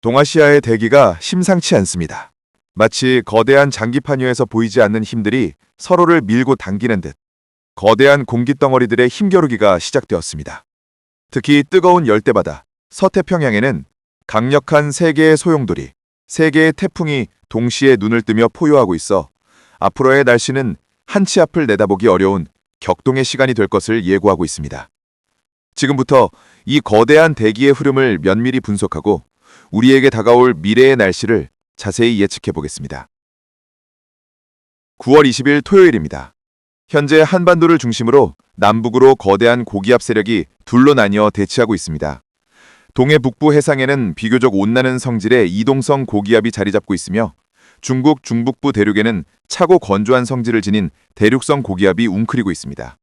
동아시아의 대기가 심상치 않습니다. 마치 거대한 장기판 위에서 보이지 않는 힘들이 서로를 밀고 당기는 듯 거대한 공기덩어리들의 힘겨루기가 시작되었습니다. 특히 뜨거운 열대바다 서태평양에는 강력한 세 개의 소용돌이, 세 개의 태풍이 동시에 눈을 뜨며 포효하고 있어 앞으로의 날씨는 한치 앞을 내다보기 어려운 격동의 시간이 될 것을 예고하고 있습니다. 지금부터 이 거대한 대기의 흐름을 면밀히 분석하고 우리에게 다가올 미래의 날씨를 자세히 예측해 보겠습니다. 9월 20일 토요일입니다. 현재 한반도를 중심으로 남북으로 거대한 고기압 세력이 둘로 나뉘어 대치하고 있습니다. 동해 북부 해상에는 비교적 온난한 성질의 이동성 고기압이 자리 잡고 있으며 중국 중북부 대륙에는 차고 건조한 성질을 지닌 대륙성 고기압이 웅크리고 있습니다.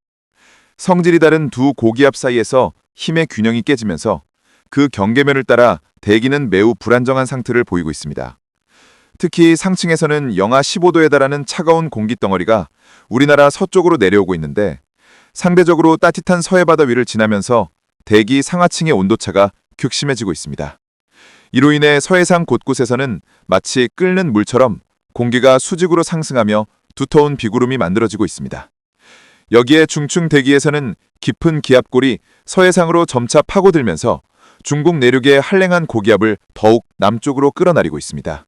성질이 다른 두 고기압 사이에서 힘의 균형이 깨지면서 그 경계면을 따라 대기는 매우 불안정한 상태를 보이고 있습니다. 특히 상층에서는 영하 15도에 달하는 차가운 공기덩어리가 우리나라 서쪽으로 내려오고 있는데 상대적으로 따뜻한 서해바다 위를 지나면서 대기 상하층의 온도차가 극심해지고 있습니다. 이로 인해 서해상 곳곳에서는 마치 끓는 물처럼 공기가 수직으로 상승하며 두터운 비구름이 만들어지고 있습니다. 여기에 중충 대기에서는 깊은 기압골이 서해상으로 점차 파고들면서 중국 내륙의 한랭한 고기압을 더욱 남쪽으로 끌어나리고 있습니다.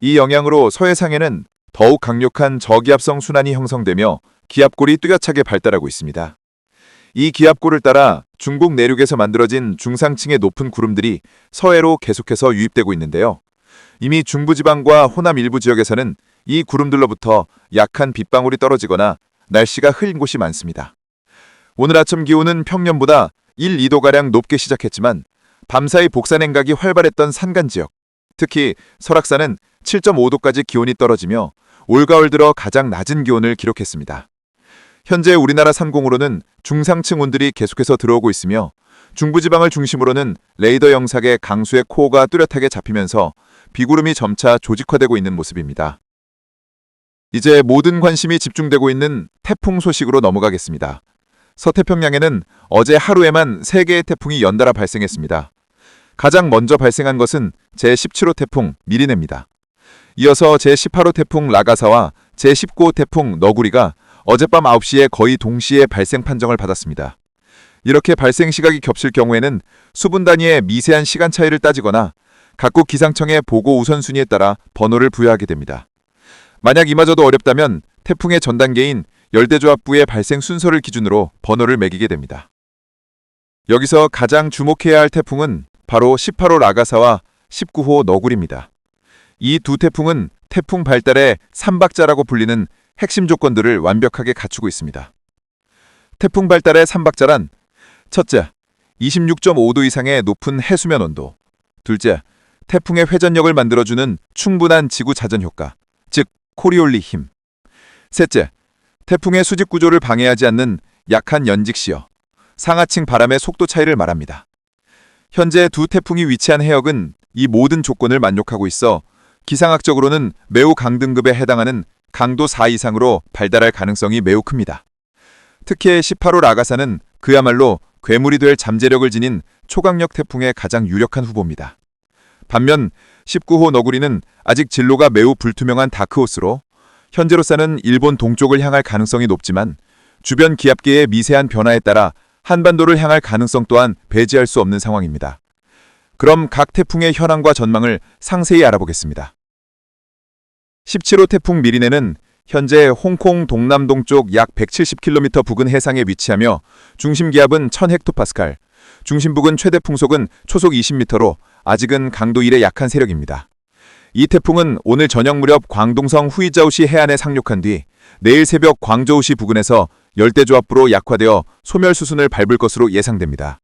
이 영향으로 서해상에는 더욱 강력한 저기압성 순환이 형성되며 기압골이 뚜렷하게 발달하고 있습니다. 이 기압골을 따라 중국 내륙에서 만들어진 중상층의 높은 구름들이 서해로 계속해서 유입되고 있는데요. 이미 중부지방과 호남 일부 지역에서는 이 구름들로부터 약한 빗방울이 떨어지거나 날씨가 흐린 곳이 많습니다. 오늘 아침 기온은 평년보다 1, 2도가량 높게 시작했지만 밤사이 복사냉각이 활발했던 산간 지역, 특히 설악산은 7.5도까지 기온이 떨어지며 올가을 들어 가장 낮은 기온을 기록했습니다. 현재 우리나라 상공으로는 중상층 온들이 계속해서 들어오고 있으며 중부지방을 중심으로는 레이더 영상의 강수의 코어가 뚜렷하게 잡히면서 비구름이 점차 조직화되고 있는 모습입니다. 이제 모든 관심이 집중되고 있는 태풍 소식으로 넘어가겠습니다. 서태평양에는 어제 하루에만 3개의 태풍이 연달아 발생했습니다. 가장 먼저 발생한 것은 제17호 태풍 미리네입니다. 이어서 제18호 태풍 라가사와 제19호 태풍 너구리가 어젯밤 9시에 거의 동시에 발생 판정을 받았습니다. 이렇게 발생 시각이 겹칠 경우에는 수분 단위의 미세한 시간 차이를 따지거나 각국 기상청의 보고 우선순위에 따라 번호를 부여하게 됩니다. 만약 이마저도 어렵다면 태풍의 전 단계인 열대조합부의 발생 순서를 기준으로 번호를 매기게 됩니다. 여기서 가장 주목해야 할 태풍은 바로 18호 라가사와 19호 너구리입니다. 이 두 태풍은 태풍 발달의 3박자라고 불리는 핵심 조건들을 완벽하게 갖추고 있습니다. 태풍 발달의 3박자란 첫째, 26.5도 이상의 높은 해수면 온도. 둘째, 태풍의 회전력을 만들어주는 충분한 지구 자전 효과, 즉 코리올리 힘. 셋째, 태풍의 수직 구조를 방해하지 않는 약한 연직시어, 상하층 바람의 속도 차이를 말합니다. 현재 두 태풍이 위치한 해역은 이 모든 조건을 만족하고 있어 기상학적으로는 매우 강등급에 해당하는 강도 4 이상으로 발달할 가능성이 매우 큽니다. 특히 18호 라가사는 그야말로 괴물이 될 잠재력을 지닌 초강력 태풍의 가장 유력한 후보입니다. 반면 19호 너구리는 아직 진로가 매우 불투명한 다크호스로 현재로서는 일본 동쪽을 향할 가능성이 높지만 주변 기압계의 미세한 변화에 따라 한반도를 향할 가능성 또한 배제할 수 없는 상황입니다. 그럼 각 태풍의 현황과 전망을 상세히 알아보겠습니다. 17호 태풍 미리네는 현재 홍콩 동남동쪽 약 170km 부근 해상에 위치하며 중심 기압은 1000헥토파스칼, 중심부근 최대 풍속은 초속 20m로 아직은 강도 1의 약한 세력입니다. 이 태풍은 오늘 저녁 무렵 광동성 후이자오시 해안에 상륙한 뒤 내일 새벽 광저우시 부근에서 열대조합부로 약화되어 소멸 수순을 밟을 것으로 예상됩니다.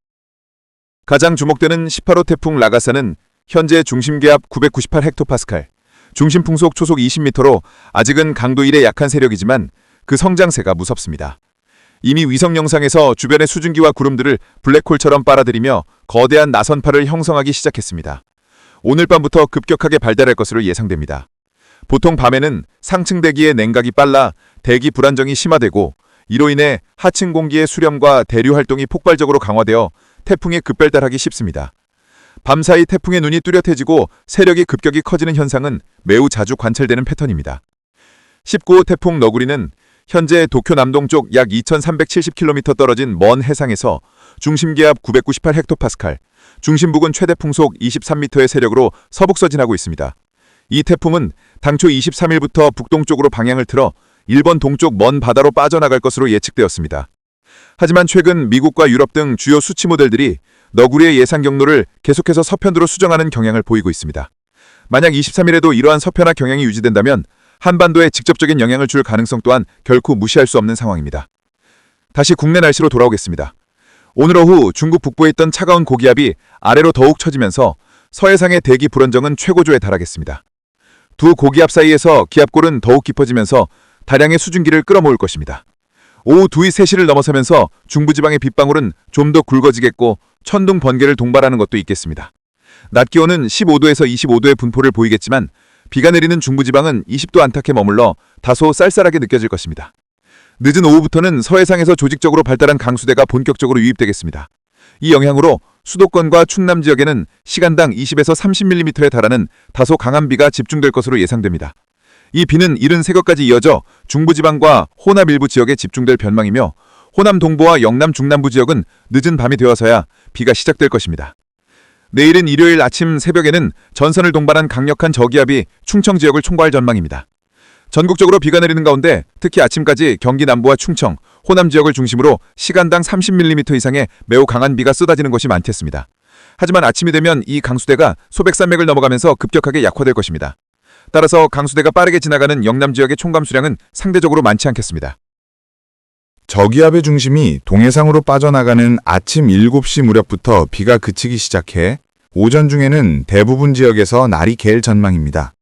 가장 주목되는 18호 태풍 라가사는 현재 중심 기압 998헥토파스칼, 중심 풍속 초속 20m로 아직은 강도 1의 약한 세력이지만 그 성장세가 무섭습니다. 이미 위성 영상에서 주변의 수증기와 구름들을 블랙홀처럼 빨아들이며 거대한 나선파를 형성하기 시작했습니다. 오늘 밤부터 급격하게 발달할 것으로 예상됩니다. 보통 밤에는 상층 대기의 냉각이 빨라 대기 불안정이 심화되고 이로 인해 하층 공기의 수렴과 대류 활동이 폭발적으로 강화되어 태풍에 급발달하기 쉽습니다. 밤사이 태풍의 눈이 뚜렷해지고 세력이 급격히 커지는 현상은 매우 자주 관찰되는 패턴입니다. 19호 태풍 너구리는 현재 도쿄 남동쪽 약 2370km 떨어진 먼 해상에서 중심기압 998헥토파스칼, 중심부근 최대 풍속 23m의 세력으로 서북서진하고 있습니다. 이 태풍은 당초 23일부터 북동쪽으로 방향을 틀어 일본 동쪽 먼 바다로 빠져나갈 것으로 예측되었습니다. 하지만 최근 미국과 유럽 등 주요 수치 모델들이 너구리의 예상 경로를 계속해서 서편으로 수정하는 경향을 보이고 있습니다. 만약 23일에도 이러한 서편화 경향이 유지된다면 한반도에 직접적인 영향을 줄 가능성 또한 결코 무시할 수 없는 상황입니다. 다시 국내 날씨로 돌아오겠습니다. 오늘 오후 중국 북부에 있던 차가운 고기압이 아래로 더욱 처지면서 서해상의 대기 불안정은 최고조에 달하겠습니다. 두 고기압 사이에서 기압골은 더욱 깊어지면서 다량의 수증기를 끌어모을 것입니다. 오후 2시 3시를 넘어서면서 중부지방의 빗방울은 좀 더 굵어지겠고 천둥 번개를 동반하는 것도 있겠습니다. 낮 기온은 15도에서 25도의 분포를 보이겠지만 비가 내리는 중부지방은 20도 안팎에 머물러 다소 쌀쌀하게 느껴질 것입니다. 늦은 오후부터는 서해상에서 조직적으로 발달한 강수대가 본격적으로 유입되겠습니다. 이 영향으로 수도권과 충남 지역에는 시간당 20에서 30mm에 달하는 다소 강한 비가 집중될 것으로 예상됩니다. 이 비는 이른 새벽까지 이어져 중부지방과 호남 일부 지역에 집중될 전망이며 호남 동부와 영남 중남부 지역은 늦은 밤이 되어서야 비가 시작될 것입니다. 내일은 일요일 아침 새벽에는 전선을 동반한 강력한 저기압이 충청 지역을 총괄할 전망입니다. 전국적으로 비가 내리는 가운데 특히 아침까지 경기 남부와 충청, 호남 지역을 중심으로 시간당 30mm 이상의 매우 강한 비가 쏟아지는 것이 많겠습니다. 하지만 아침이 되면 이 강수대가 소백산맥을 넘어가면서 급격하게 약화될 것입니다. 따라서 강수대가 빠르게 지나가는 영남 지역의 총감수량은 상대적으로 많지 않겠습니다. 저기압의 중심이 동해상으로 빠져나가는 아침 7시 무렵부터 비가 그치기 시작해 오전 중에는 대부분 지역에서 날이 개일 전망입니다.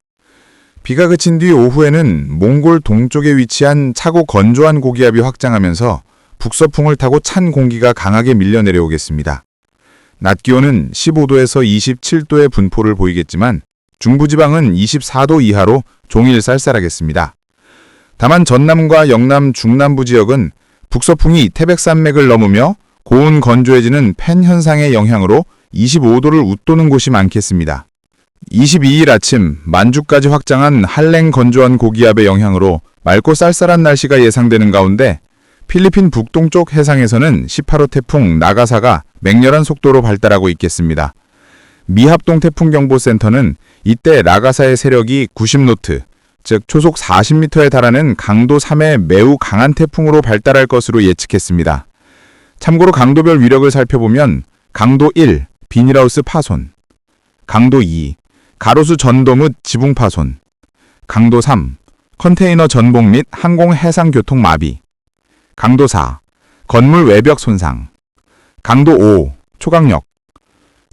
비가 그친 뒤 오후에는 몽골 동쪽에 위치한 차고 건조한 고기압이 확장하면서 북서풍을 타고 찬 공기가 강하게 밀려 내려오겠습니다. 낮 기온은 15도에서 27도의 분포를 보이겠지만 중부지방은 24도 이하로 종일 쌀쌀하겠습니다. 다만 전남과 영남 중남부 지역은 북서풍이 태백산맥을 넘으며 고온 건조해지는 팬 현상의 영향으로 25도를 웃도는 곳이 많겠습니다. 22일 아침 만주까지 확장한 한랭 건조한 고기압의 영향으로 맑고 쌀쌀한 날씨가 예상되는 가운데 필리핀 북동쪽 해상에서는 18호 태풍 나가사가 맹렬한 속도로 발달하고 있겠습니다. 미합동 태풍경보센터는 이때 나가사의 세력이 90노트, 즉 초속 40m에 달하는 강도 3의 매우 강한 태풍으로 발달할 것으로 예측했습니다. 참고로 강도별 위력을 살펴보면 강도 1, 비닐하우스 파손, 강도 2, 가로수 전도 및 지붕 파손, 강도 3, 컨테이너 전복 및 항공 해상 교통 마비, 강도 4, 건물 외벽 손상, 강도 5, 초강력,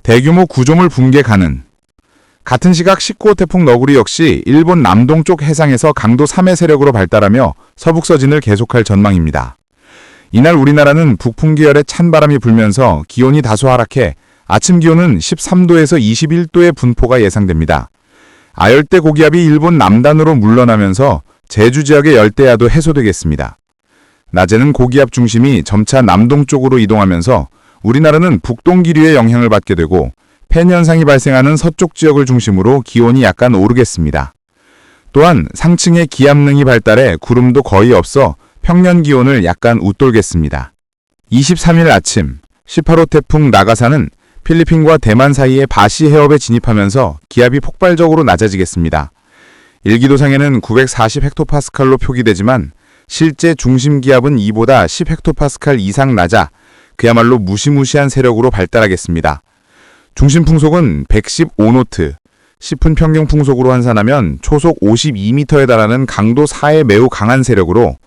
대규모 구조물 붕괴 가능. 같은 시각 19호 태풍 너구리 역시 일본 남동쪽 해상에서 강도 3의 세력으로 발달하며 서북서진을 계속할 전망입니다. 이날 우리나라는 북풍 계열의 찬 바람이 불면서 기온이 다소 하락해 아침 기온은 13도에서 21도의 분포가 예상됩니다. 아열대 고기압이 일본 남단으로 물러나면서 제주 지역의 열대야도 해소되겠습니다. 낮에는 고기압 중심이 점차 남동쪽으로 이동하면서 우리나라는 북동 기류의 영향을 받게 되고 팬 현상이 발생하는 서쪽 지역을 중심으로 기온이 약간 오르겠습니다. 또한 상층의 기압능이 발달해 구름도 거의 없어 평년 기온을 약간 웃돌겠습니다. 23일 아침 18호 태풍 나가사는 필리핀과 대만 사이의 바시 해협에 진입하면서 기압이 폭발적으로 낮아지겠습니다. 일기도상에는 940헥토파스칼로 표기되지만 실제 중심 기압은 이보다 10헥토파스칼 이상 낮아 그야말로 무시무시한 세력으로 발달하겠습니다. 중심 풍속은 115노트, 10분 평균 풍속으로 환산하면 초속 52m에 달하는 강도 4의 매우 강한 세력으로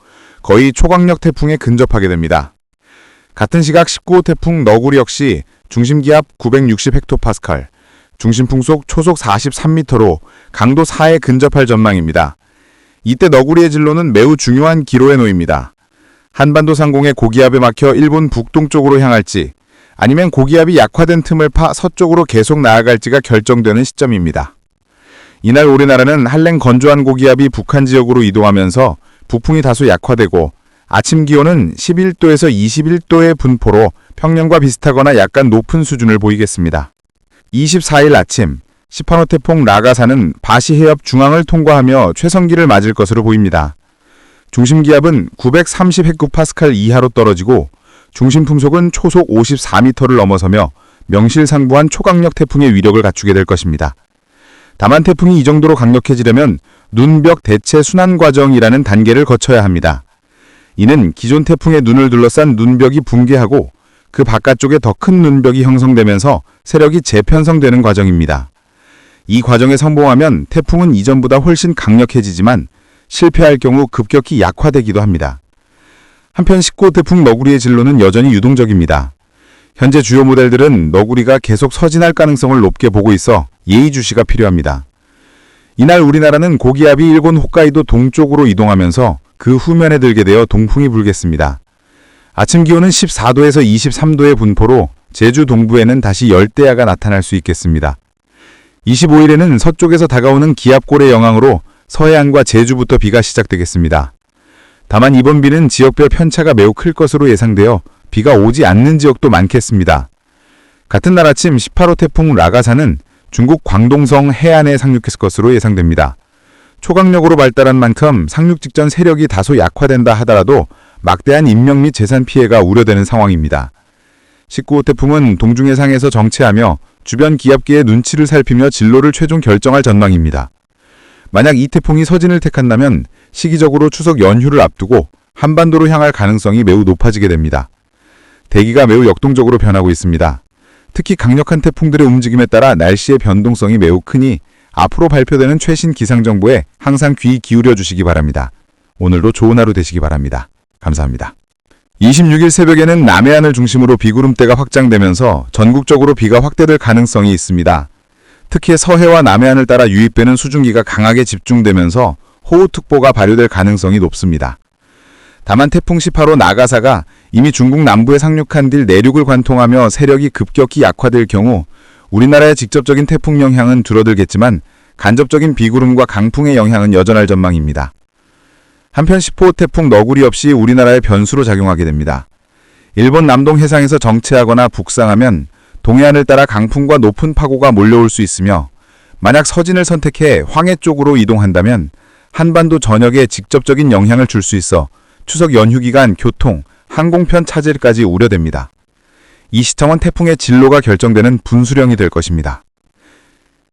거의 초강력 태풍에 근접하게 됩니다. 같은 시각 19호 태풍 너구리 역시 중심기압 960헥토파스칼, 중심풍속 초속 43m로 강도 4에 근접할 전망입니다. 이때 너구리의 진로는 매우 중요한 기로에 놓입니다. 한반도 상공의 고기압에 막혀 일본 북동쪽으로 향할지 아니면 고기압이 약화된 틈을 파 서쪽으로 계속 나아갈지가 결정되는 시점입니다. 이날 우리나라는 한랭 건조한 고기압이 북한 지역으로 이동하면서 북풍이 다소 약화되고 아침 기온은 11도에서 21도의 분포로 평년과 비슷하거나 약간 높은 수준을 보이겠습니다. 24일 아침 10호 태풍 라가사는 바시 해협 중앙을 통과하며 최성기를 맞을 것으로 보입니다. 중심 기압은 930헥토파스칼 이하로 떨어지고 중심 풍속은 초속 54m를 넘어서며 명실상부한 초강력 태풍의 위력을 갖추게 될 것입니다. 다만 태풍이 이 정도로 강력해지려면 눈벽 대체 순환 과정이라는 단계를 거쳐야 합니다. 이는 기존 태풍의 눈을 둘러싼 눈벽이 붕괴하고 그 바깥쪽에 더 큰 눈벽이 형성되면서 세력이 재편성되는 과정입니다. 이 과정에 성공하면 태풍은 이전보다 훨씬 강력해지지만 실패할 경우 급격히 약화되기도 합니다. 한편 19호 태풍 너구리의 진로는 여전히 유동적입니다. 현재 주요 모델들은 너구리가 계속 서진할 가능성을 높게 보고 있어 예의주시가 필요합니다. 이날 우리나라는 고기압이 일본 홋카이도 동쪽으로 이동하면서 그 후면에 들게 되어 동풍이 불겠습니다. 아침 기온은 14도에서 23도의 분포로 제주 동부에는 다시 열대야가 나타날 수 있겠습니다. 25일에는 서쪽에서 다가오는 기압골의 영향으로 서해안과 제주부터 비가 시작되겠습니다. 다만 이번 비는 지역별 편차가 매우 클 것으로 예상되어 비가 오지 않는 지역도 많겠습니다. 같은 날 아침 18호 태풍 라가사는 중국 광동성 해안에 상륙했을 것으로 예상됩니다. 초강력으로 발달한 만큼 상륙 직전 세력이 다소 약화된다 하더라도 막대한 인명 및 재산 피해가 우려되는 상황입니다. 19호 태풍은 동중해상에서 정체하며 주변 기압계의 눈치를 살피며 진로를 최종 결정할 전망입니다. 만약 이 태풍이 서진을 택한다면 시기적으로 추석 연휴를 앞두고 한반도로 향할 가능성이 매우 높아지게 됩니다. 대기가 매우 역동적으로 변하고 있습니다. 특히 강력한 태풍들의 움직임에 따라 날씨의 변동성이 매우 크니 앞으로 발표되는 최신 기상정보에 항상 귀 기울여 주시기 바랍니다. 오늘도 좋은 하루 되시기 바랍니다. 감사합니다. 26일 새벽에는 남해안을 중심으로 비구름대가 확장되면서 전국적으로 비가 확대될 가능성이 있습니다. 특히 서해와 남해안을 따라 유입되는 수증기가 강하게 집중되면서 호우특보가 발효될 가능성이 높습니다. 다만 태풍 18호 나가사가 이미 중국 남부에 상륙한 뒤 내륙을 관통하며 세력이 급격히 약화될 경우 우리나라의 직접적인 태풍 영향은 줄어들겠지만 간접적인 비구름과 강풍의 영향은 여전할 전망입니다. 한편 10호 태풍 너구리 역시 우리나라의 변수로 작용하게 됩니다. 일본 남동 해상에서 정체하거나 북상하면 동해안을 따라 강풍과 높은 파고가 몰려올 수 있으며 만약 서진을 선택해 황해 쪽으로 이동한다면 한반도 전역에 직접적인 영향을 줄 수 있어 추석 연휴 기간 교통, 항공편 차질까지 우려됩니다. 이 시점은 태풍의 진로가 결정되는 분수령이 될 것입니다.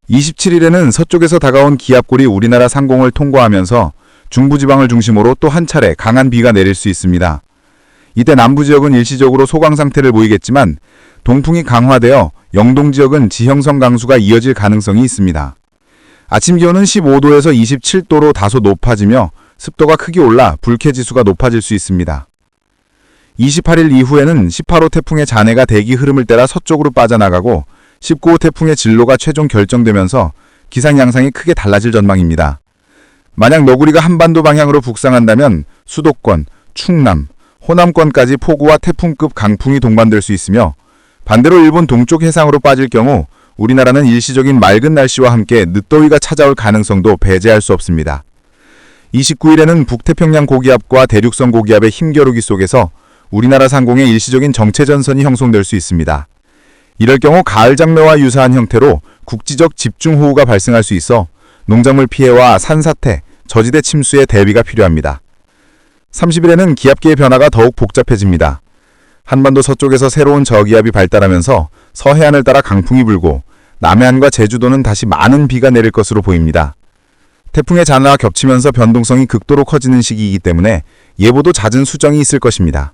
27일에는 서쪽에서 다가온 기압골이 우리나라 상공을 통과하면서 중부지방을 중심으로 또 한 차례 강한 비가 내릴 수 있습니다. 이때 남부 지역은 일시적으로 소강 상태를 보이겠지만 동풍이 강화되어 영동 지역은 지형성 강수가 이어질 가능성이 있습니다. 아침 기온은 15도에서 27도로 다소 높아지며 습도가 크게 올라 불쾌지수가 높아질 수 있습니다. 28일 이후에는 18호 태풍의 잔해가 대기 흐름을 따라 서쪽으로 빠져나가고 19호 태풍의 진로가 최종 결정되면서 기상 양상이 크게 달라질 전망입니다. 만약 너구리가 한반도 방향으로 북상한다면 수도권, 충남, 호남권까지 폭우와 태풍급 강풍이 동반될 수 있으며 반대로 일본 동쪽 해상으로 빠질 경우 우리나라는 일시적인 맑은 날씨와 함께 늦더위가 찾아올 가능성도 배제할 수 없습니다. 29일에는 북태평양 고기압과 대륙성 고기압의 힘겨루기 속에서 우리나라 상공에 일시적인 정체전선이 형성될 수 있습니다. 이럴 경우 가을 장마와 유사한 형태로 국지적 집중호우가 발생할 수 있어 농작물 피해와 산사태, 저지대 침수에 대비가 필요합니다. 30일에는 기압계의 변화가 더욱 복잡해집니다. 한반도 서쪽에서 새로운 저기압이 발달하면서 서해안을 따라 강풍이 불고 남해안과 제주도는 다시 많은 비가 내릴 것으로 보입니다. 태풍의 잔해와 겹치면서 변동성이 극도로 커지는 시기이기 때문에 예보도 잦은 수정이 있을 것입니다.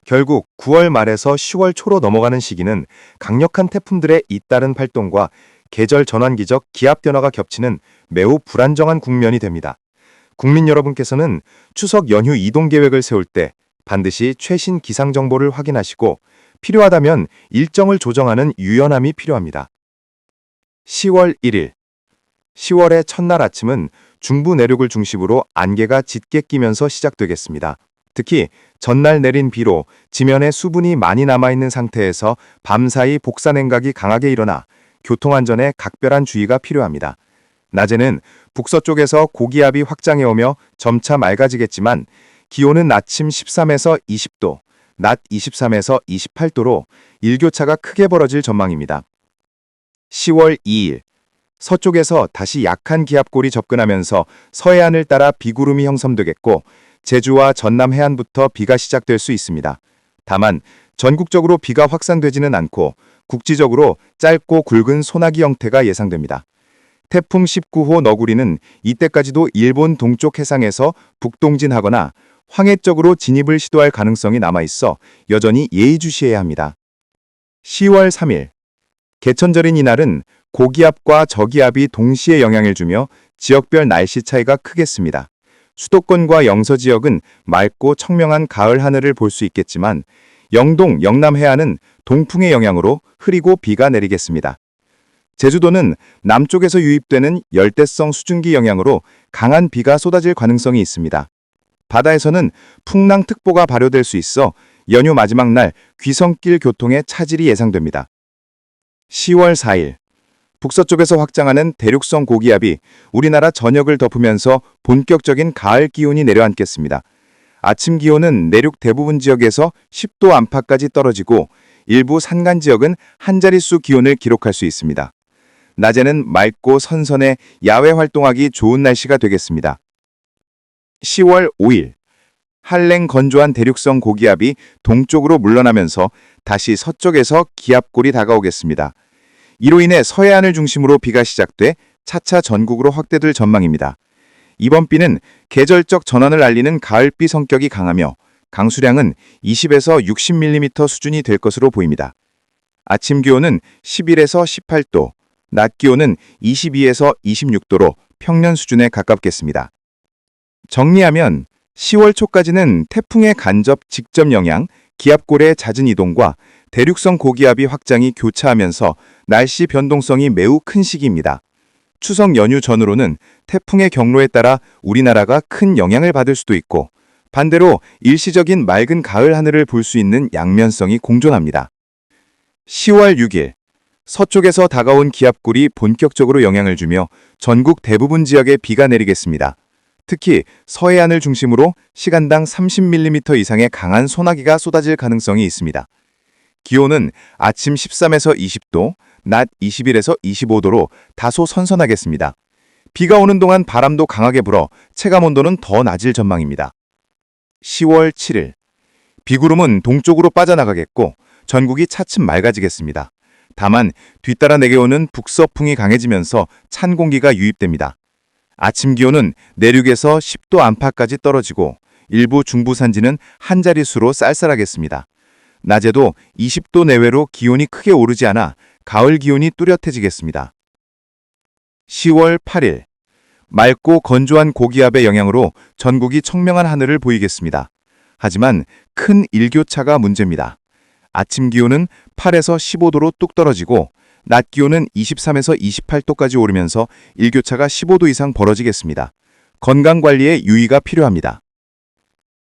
결국 9월 말에서 10월 초로 넘어가는 시기는 강력한 태풍들의 잇따른 활동과 계절 전환기적 기압 변화가 겹치는 매우 불안정한 국면이 됩니다. 국민 여러분께서는 추석 연휴 이동 계획을 세울 때 반드시 최신 기상 정보를 확인하시고 필요하다면 일정을 조정하는 유연함이 필요합니다. 10월 1일 10월의 첫날 아침은 중부 내륙을 중심으로 안개가 짙게 끼면서 시작되겠습니다. 특히 전날 내린 비로 지면에 수분이 많이 남아있는 상태에서 밤사이 복사 냉각이 강하게 일어나 교통안전에 각별한 주의가 필요합니다. 낮에는 북서쪽에서 고기압이 확장해오며 점차 맑아지겠지만 기온은 아침 13에서 20도, 낮 23에서 28도로 일교차가 크게 벌어질 전망입니다. 10월 2일, 서쪽에서 다시 약한 기압골이 접근하면서 서해안을 따라 비구름이 형성되겠고 제주와 전남 해안부터 비가 시작될 수 있습니다. 다만 전국적으로 비가 확산되지는 않고 국지적으로 짧고 굵은 소나기 형태가 예상됩니다. 태풍 19호 너구리는 이때까지도 일본 동쪽 해상에서 북동진하거나 황해 쪽으로 진입을 시도할 가능성이 남아있어 여전히 예의주시해야 합니다. 10월 3일, 개천절인 이날은 고기압과 저기압이 동시에 영향을 주며 지역별 날씨 차이가 크겠습니다. 수도권과 영서 지역은 맑고 청명한 가을 하늘을 볼 수 있겠지만 영동, 영남 해안은 동풍의 영향으로 흐리고 비가 내리겠습니다. 제주도는 남쪽에서 유입되는 열대성 수증기 영향으로 강한 비가 쏟아질 가능성이 있습니다. 바다에서는 풍랑특보가 발효될 수 있어 연휴 마지막 날 귀성길 교통에 차질이 예상됩니다. 10월 4일, 북서쪽에서 확장하는 대륙성 고기압이 우리나라 전역을 덮으면서 본격적인 가을 기온이 내려앉겠습니다. 아침 기온은 내륙 대부분 지역에서 10도 안팎까지 떨어지고 일부 산간 지역은 한 자릿수 기온을 기록할 수 있습니다. 낮에는 맑고 선선해 야외 활동하기 좋은 날씨가 되겠습니다. 10월 5일, 한랭 건조한 대륙성 고기압이 동쪽으로 물러나면서 다시 서쪽에서 기압골이 다가오겠습니다. 이로 인해 서해안을 중심으로 비가 시작돼 차차 전국으로 확대될 전망입니다. 이번 비는 계절적 전환을 알리는 가을비 성격이 강하며 강수량은 20에서 60mm 수준이 될 것으로 보입니다. 아침 기온은 11에서 18도, 낮 기온은 22에서 26도로 평년 수준에 가깝겠습니다. 정리하면 10월 초까지는 태풍의 간접 직접 영향, 기압골의 잦은 이동과 대륙성 고기압이 확장이 교차하면서 날씨 변동성이 매우 큰 시기입니다. 추석 연휴 전후로는 태풍의 경로에 따라 우리나라가 큰 영향을 받을 수도 있고 반대로 일시적인 맑은 가을 하늘을 볼 수 있는 양면성이 공존합니다. 10월 6일, 서쪽에서 다가온 기압골이 본격적으로 영향을 주며 전국 대부분 지역에 비가 내리겠습니다. 특히 서해안을 중심으로 시간당 30mm 이상의 강한 소나기가 쏟아질 가능성이 있습니다. 기온은 아침 13에서 20도, 낮 21에서 25도로 다소 선선하겠습니다. 비가 오는 동안 바람도 강하게 불어 체감온도는 더 낮을 전망입니다. 10월 7일, 비구름은 동쪽으로 빠져나가겠고 전국이 차츰 맑아지겠습니다. 다만 뒤따라 내려오는 북서풍이 강해지면서 찬 공기가 유입됩니다. 아침 기온은 내륙에서 10도 안팎까지 떨어지고 일부 중부 산지는 한 자릿수로 쌀쌀하겠습니다. 낮에도 20도 내외로 기온이 크게 오르지 않아 가을 기온이 뚜렷해지겠습니다. 10월 8일, 맑고 건조한 고기압의 영향으로 전국이 청명한 하늘을 보이겠습니다. 하지만 큰 일교차가 문제입니다. 아침 기온은 8에서 15도로 뚝 떨어지고 낮 기온은 23에서 28도까지 오르면서 일교차가 15도 이상 벌어지겠습니다. 건강관리에 유의가 필요합니다.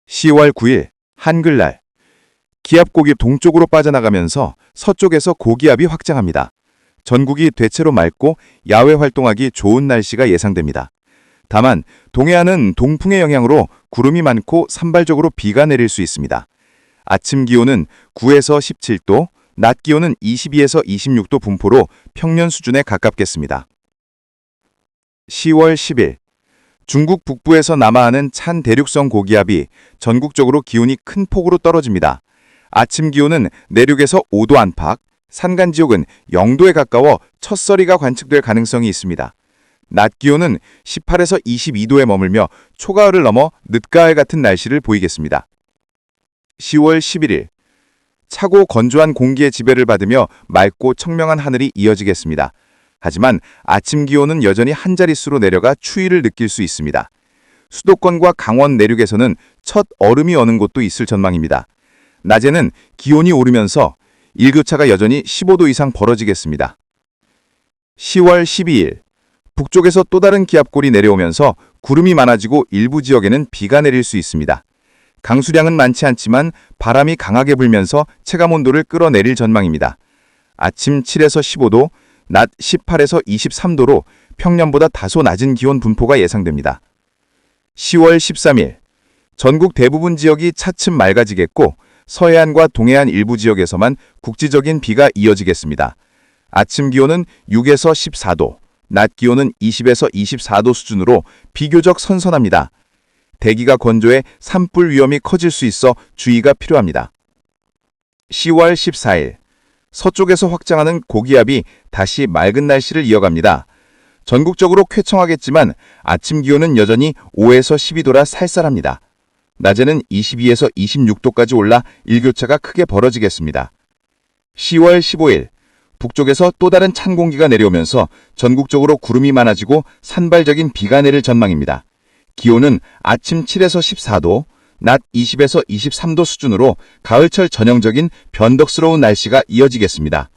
10월 9일, 한글날, 기압골이 동쪽으로 빠져나가면서 서쪽에서 고기압이 확장합니다. 전국이 대체로 맑고 야외 활동하기 좋은 날씨가 예상됩니다. 다만 동해안은 동풍의 영향으로 구름이 많고 산발적으로 비가 내릴 수 있습니다. 아침 기온은 9에서 17도, 낮 기온은 22에서 26도 분포로 평년 수준에 가깝겠습니다. 10월 10일, 중국 북부에서 남하하는 찬 대륙성 고기압이 전국적으로 기온이 큰 폭으로 떨어집니다. 아침 기온은 내륙에서 5도 안팎, 산간 지역은 0도에 가까워 첫서리가 관측될 가능성이 있습니다. 낮 기온은 18에서 22도에 머물며 초가을을 넘어 늦가을 같은 날씨를 보이겠습니다. 10월 11일, 차고 건조한 공기의 지배를 받으며 맑고 청명한 하늘이 이어지겠습니다. 하지만 아침 기온은 여전히 한 자릿수로 내려가 추위를 느낄 수 있습니다. 수도권과 강원 내륙에서는 첫 얼음이 오는 곳도 있을 전망입니다. 낮에는 기온이 오르면서 일교차가 여전히 15도 이상 벌어지겠습니다. 10월 12일, 북쪽에서 또 다른 기압골이 내려오면서 구름이 많아지고 일부 지역에는 비가 내릴 수 있습니다. 강수량은 많지 않지만 바람이 강하게 불면서 체감온도를 끌어내릴 전망입니다. 아침 7에서 15도, 낮 18에서 23도로 평년보다 다소 낮은 기온 분포가 예상됩니다. 10월 13일, 전국 대부분 지역이 차츰 맑아지겠고 서해안과 동해안 일부 지역에서만 국지적인 비가 이어지겠습니다. 아침 기온은 6에서 14도, 낮 기온은 20에서 24도 수준으로 비교적 선선합니다. 대기가 건조해 산불 위험이 커질 수 있어 주의가 필요합니다. 10월 14일, 서쪽에서 확장하는 고기압이 다시 맑은 날씨를 이어갑니다. 전국적으로 쾌청하겠지만 아침 기온은 여전히 5에서 12도라 쌀쌀합니다. 낮에는 22에서 26도까지 올라 일교차가 크게 벌어지겠습니다. 10월 15일, 북쪽에서 또 다른 찬 공기가 내려오면서 전국적으로 구름이 많아지고 산발적인 비가 내릴 전망입니다. 기온은 아침 7에서 14도, 낮 20에서 23도 수준으로 가을철 전형적인 변덕스러운 날씨가 이어지겠습니다.